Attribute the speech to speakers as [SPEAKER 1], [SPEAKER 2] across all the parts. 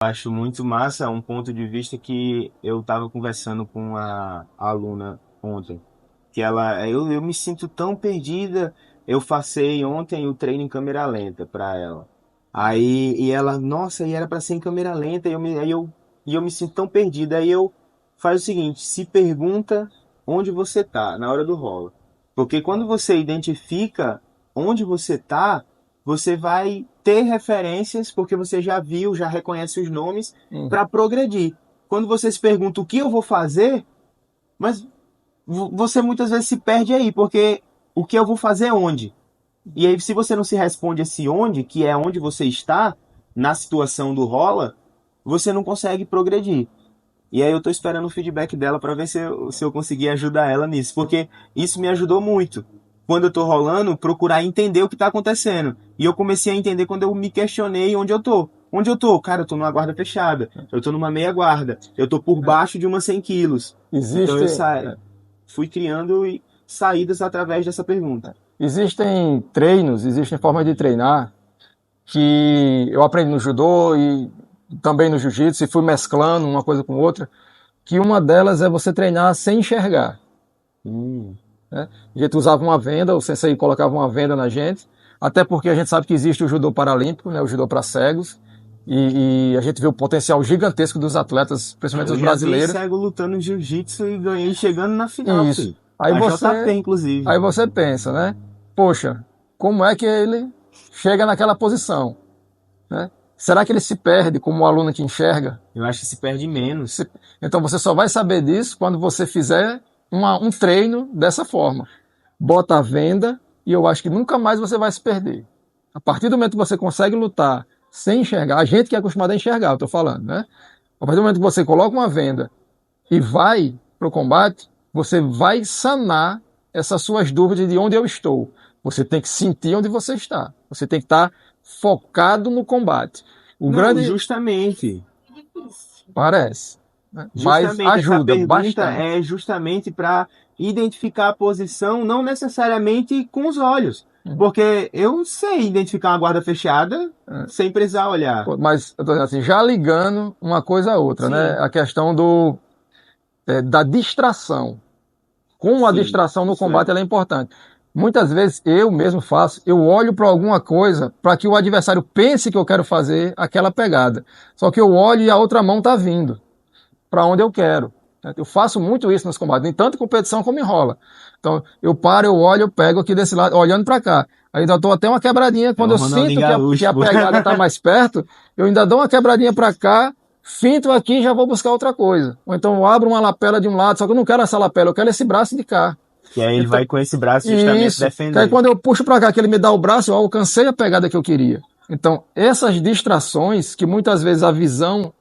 [SPEAKER 1] Acho muito massa um ponto de vista que eu estava conversando com a aluna ontem, que eu me sinto tão perdida. Eu passei ontem o treino em câmera lenta para ela. Aí, e ela, nossa, e era para ser em câmera lenta, e eu me sinto tão perdida. Aí eu faz o seguinte, se pergunta onde você tá na hora do rolo. Porque quando você identifica onde você tá, você vai ter referências, porque você já viu, já reconhece os nomes,
[SPEAKER 2] Hum.
[SPEAKER 1] para progredir. Quando você se pergunta o que eu vou fazer, mas você muitas vezes se perde aí, porque o que eu vou fazer onde? E aí, se você não se responde esse onde, que é onde você está, na situação do rola, você não consegue progredir. E aí eu tô esperando o feedback dela para ver se eu conseguir ajudar ela nisso, porque isso me ajudou muito. Quando eu tô rolando, procurar entender o que tá acontecendo. E eu comecei a entender quando eu me questionei onde eu tô. Onde eu tô? Cara, eu tô numa guarda fechada. Eu tô numa meia guarda. Eu tô por
[SPEAKER 2] É.
[SPEAKER 1] baixo de umas 100 quilos. Então
[SPEAKER 2] Existe,
[SPEAKER 1] eu fui criando saídas através dessa pergunta.
[SPEAKER 2] existem treinos, existem formas de treinar que eu aprendi no judô e também no jiu-jitsu e fui mesclando uma coisa com outra, que uma delas é você treinar sem enxergar.
[SPEAKER 1] Hum.
[SPEAKER 2] Né? A gente usava uma venda, o sensei colocava uma venda na gente, até porque a gente sabe que existe o judô paralímpico, né, o judô para cegos, e a gente vê o potencial gigantesco dos atletas, principalmente
[SPEAKER 1] Eu
[SPEAKER 2] os
[SPEAKER 1] já vi
[SPEAKER 2] brasileiros.
[SPEAKER 1] cego lutando jiu-jitsu e ganhei chegando na final,
[SPEAKER 2] E isso.
[SPEAKER 1] filho. A JP,
[SPEAKER 2] Aí
[SPEAKER 1] inclusive.
[SPEAKER 2] você pensa, né? Poxa, como é que ele chega naquela posição, né? Será que ele se perde como o aluno que enxerga?
[SPEAKER 1] Eu acho que se perde menos.
[SPEAKER 2] Se- Então você só vai saber disso quando você fizer um treino dessa forma. Bota a venda e eu acho que nunca mais você vai se perder. A partir do momento que você consegue lutar sem enxergar, a gente que é acostumado a enxergar, eu estou falando, né? A partir do momento que você coloca uma venda e vai para o combate, você vai sanar essas suas dúvidas de onde eu estou. Você tem que sentir onde você está. Você tem que estar focado no combate. O
[SPEAKER 1] Não,
[SPEAKER 2] grande
[SPEAKER 1] justamente.
[SPEAKER 2] parece, né? Mas
[SPEAKER 1] Justamente, essa
[SPEAKER 2] ajuda
[SPEAKER 1] pergunta
[SPEAKER 2] bastante.
[SPEAKER 1] é justamente para identificar a posição, não necessariamente com os olhos. Porque eu sei identificar uma guarda fechada sem precisar olhar.
[SPEAKER 2] Mas eu tô dizendo assim, já ligando uma coisa a outra, né?
[SPEAKER 1] Sim,
[SPEAKER 2] A questão da distração. Como a
[SPEAKER 1] sim,
[SPEAKER 2] distração no
[SPEAKER 1] isso é.
[SPEAKER 2] combate ela é importante. Muitas vezes eu mesmo faço, eu olho para alguma coisa para que o adversário pense que eu quero fazer aquela pegada. Só que eu olho e a outra mão está vindo para onde eu quero. Eu faço muito isso nos combates, em tanto em competição como em rola. Então eu paro, eu olho, eu pego aqui desse lado, olhando para cá. Ainda dou até uma quebradinha
[SPEAKER 1] É
[SPEAKER 2] quando
[SPEAKER 1] o
[SPEAKER 2] eu
[SPEAKER 1] Ronaldinho
[SPEAKER 2] sinto que
[SPEAKER 1] Gaúcho,
[SPEAKER 2] a
[SPEAKER 1] pô.
[SPEAKER 2] pegada está mais perto, eu ainda dou uma quebradinha para cá, finto aqui e já vou buscar outra coisa. Ou então eu abro uma lapela de um lado, só que eu não quero essa lapela, eu quero esse braço de cá.
[SPEAKER 1] Que aí ele
[SPEAKER 2] Então,
[SPEAKER 1] vai com esse braço justamente
[SPEAKER 2] isso. Que aí
[SPEAKER 1] defender.
[SPEAKER 2] quando eu puxo para cá, que ele me dá o braço, eu alcancei a pegada que eu queria. Então, essas distrações que muitas vezes a visão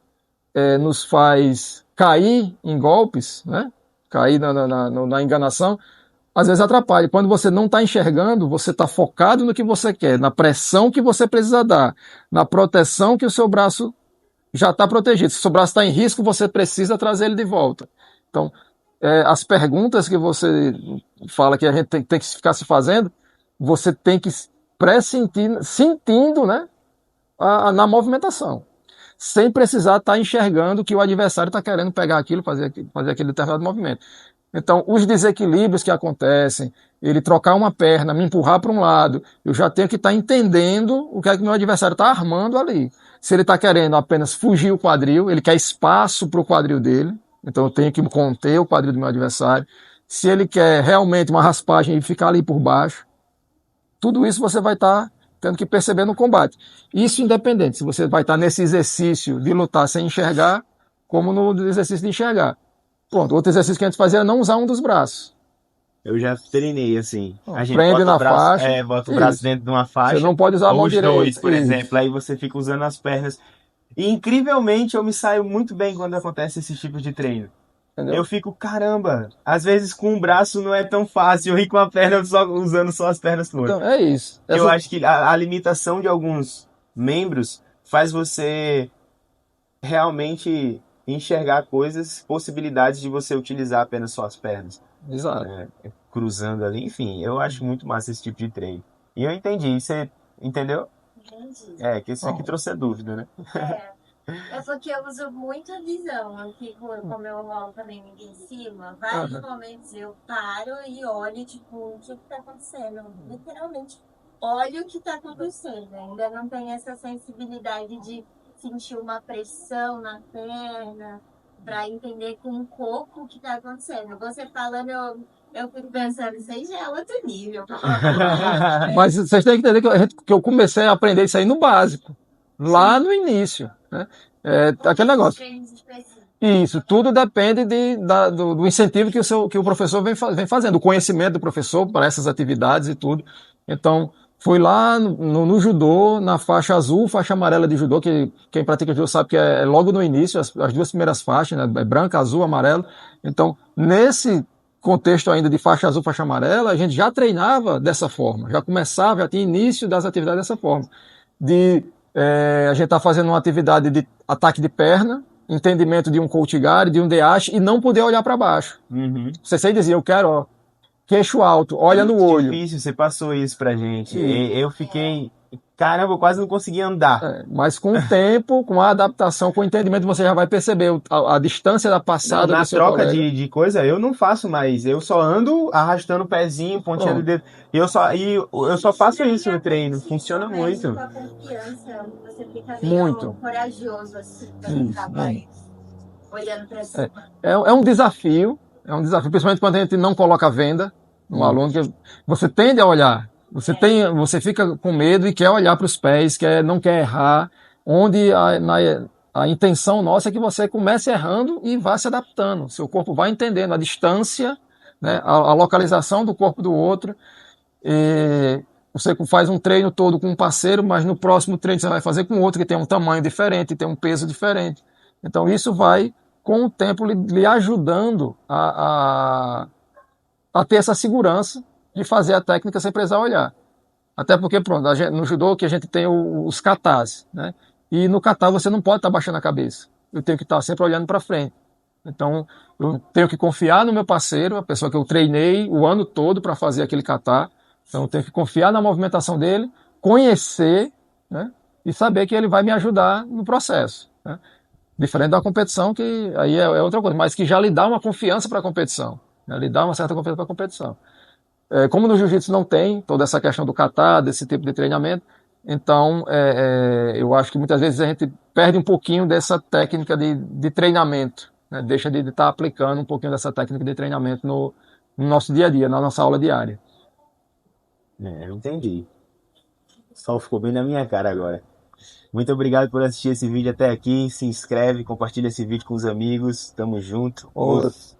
[SPEAKER 2] nos faz cair em golpes, né? Cair na enganação, às vezes atrapalha. Quando você não está enxergando, você está focado no que você quer, na pressão que você precisa dar, na proteção que o seu braço já está protegido. Se o seu braço está em risco, você precisa trazer ele de volta. Então, as perguntas que você fala que a gente tem que ficar se fazendo, você tem que pressentir, sentindo, né, na movimentação, sem precisar estar enxergando que o adversário está querendo pegar aquilo, fazer aquele determinado movimento. Então, os desequilíbrios que acontecem, ele trocar uma perna, me empurrar para um lado, eu já tenho que estar entendendo o que é que meu adversário está armando ali. Se ele está querendo apenas fugir o quadril, ele quer espaço para o quadril dele, então eu tenho que conter o quadril do meu adversário. Se ele quer realmente uma raspagem e ficar ali por baixo, tudo isso você vai estar tendo que perceber no combate. Isso independente se você vai estar nesse exercício de lutar sem enxergar, como no exercício de enxergar. Pronto, outro exercício que a gente fazia é não usar um dos braços.
[SPEAKER 1] Eu já treinei assim. A gente
[SPEAKER 2] Prende na faixa,
[SPEAKER 1] bota o braço
[SPEAKER 2] isso.
[SPEAKER 1] dentro de uma
[SPEAKER 2] Você
[SPEAKER 1] faixa,
[SPEAKER 2] não pode usar a
[SPEAKER 1] ou
[SPEAKER 2] mão
[SPEAKER 1] os dois,
[SPEAKER 2] direita,
[SPEAKER 1] por
[SPEAKER 2] isso.
[SPEAKER 1] exemplo. Aí você fica usando as pernas. E incrivelmente eu me saio muito bem quando acontece esse tipo de treino. Eu
[SPEAKER 2] Entendeu?
[SPEAKER 1] fico, caramba, às vezes com o braço não é tão fácil, eu ir com a perna só usando só as pernas todas.
[SPEAKER 2] Então, é isso.
[SPEAKER 1] Que eu
[SPEAKER 2] Essa,
[SPEAKER 1] acho que a limitação de alguns membros faz você realmente enxergar coisas, possibilidades de você utilizar apenas só as pernas,
[SPEAKER 2] exato.
[SPEAKER 1] né? Cruzando ali, enfim, eu acho muito massa esse tipo de treino. E eu entendi, você entendeu? É, que isso aqui
[SPEAKER 2] Bom,
[SPEAKER 1] trouxe a dúvida, né?
[SPEAKER 3] É porque eu uso muito a visão. Eu fico, como eu rolo também muito em cima, vários
[SPEAKER 2] Aham.
[SPEAKER 3] momentos eu paro e olho, tipo, o que que tá acontecendo? Literalmente, olho o que tá acontecendo. Ainda não tenho essa sensibilidade de sentir uma pressão na perna, para entender com o corpo o que tá acontecendo. Você falando, eu fico pensando, isso aí já é outro nível, pelo amor de Deus.
[SPEAKER 2] Mas vocês têm que entender que que eu comecei a aprender isso aí no básico, lá
[SPEAKER 3] Sim,
[SPEAKER 2] no início, né? É,
[SPEAKER 3] com
[SPEAKER 2] aquele
[SPEAKER 3] esses
[SPEAKER 2] negócio.
[SPEAKER 3] treinos específicos.
[SPEAKER 2] Isso, tudo depende do incentivo que o professor vem fazendo, o conhecimento do professor para essas atividades e tudo. Então, fui lá no judô, na faixa azul, faixa amarela de judô, que quem pratica judô sabe que é logo no início, as duas primeiras faixas, né, é branca, azul, amarelo. Então, nesse contexto ainda de faixa azul, faixa amarela, a gente já treinava dessa forma, já começava, já tinha início das atividades dessa forma. A gente está fazendo uma atividade de ataque de perna, entendimento de um Kouchigari, de um Deashi, e não poder olhar para baixo.
[SPEAKER 1] Uhum.
[SPEAKER 2] Você sempre dizia, eu quero, ó, queixo alto,
[SPEAKER 1] É
[SPEAKER 2] olha no
[SPEAKER 1] muito
[SPEAKER 2] olho.
[SPEAKER 1] difícil, você passou isso pra gente.
[SPEAKER 2] E,
[SPEAKER 1] Eu fiquei. Caramba, eu quase não conseguia andar.
[SPEAKER 2] mas com o tempo, com a adaptação, com o entendimento, você já vai perceber a distância da
[SPEAKER 1] Não,
[SPEAKER 2] passada do
[SPEAKER 1] na
[SPEAKER 2] seu
[SPEAKER 1] troca
[SPEAKER 2] colega.
[SPEAKER 1] de coisa eu não faço mais. Eu só ando arrastando o pezinho, pontinha do
[SPEAKER 2] Pronto,
[SPEAKER 1] dedo. E eu só faço isso no treino. Funciona
[SPEAKER 3] Isso mexe
[SPEAKER 1] muito.
[SPEAKER 3] com a confiança, você fica meio
[SPEAKER 2] muito.
[SPEAKER 3] corajoso assim, quando
[SPEAKER 2] Isso,
[SPEAKER 3] tá
[SPEAKER 2] muito.
[SPEAKER 3] mais olhando pra
[SPEAKER 2] É,
[SPEAKER 3] cima.
[SPEAKER 2] é um desafio, principalmente quando a gente não coloca venda no
[SPEAKER 1] Hum.
[SPEAKER 2] aluno, que você tende a olhar, você fica com medo e quer olhar para os pés, não quer errar, onde a intenção nossa é que você comece errando e vá se adaptando, seu corpo vai entendendo a distância, né, a localização do corpo do outro, e você faz um treino todo com um parceiro, mas no próximo treino você vai fazer com outro que tem um tamanho diferente, tem um peso diferente. Então isso vai, com o tempo, lhe ajudando a ter essa segurança de fazer a técnica sem precisar olhar. Até porque, pronto, no judô que a gente tem os katas, né? E no kata você não pode estar baixando a cabeça. Eu tenho que estar sempre olhando para frente. Então, eu tenho que confiar no meu parceiro, a pessoa que eu treinei o ano todo para fazer aquele kata. Então, eu tenho que confiar na movimentação dele, conhecer, né? E saber que ele vai me ajudar no processo, né? Diferente da competição, que aí é outra coisa, mas que já lhe dá uma confiança para a competição, né? Lhe dá uma certa confiança para a competição. Como no jiu-jitsu não tem toda essa questão do kata, desse tipo de treinamento, então eu acho que muitas vezes a gente perde um pouquinho dessa técnica de treinamento, né? Deixa de estar aplicando um pouquinho dessa técnica de treinamento no nosso dia a dia, na nossa aula diária.
[SPEAKER 1] Eu entendi. O sol ficou bem na minha cara agora. Muito obrigado por assistir esse vídeo até aqui. Se inscreve, compartilha esse vídeo com os amigos. Tamo junto.
[SPEAKER 2] Outra,
[SPEAKER 1] Os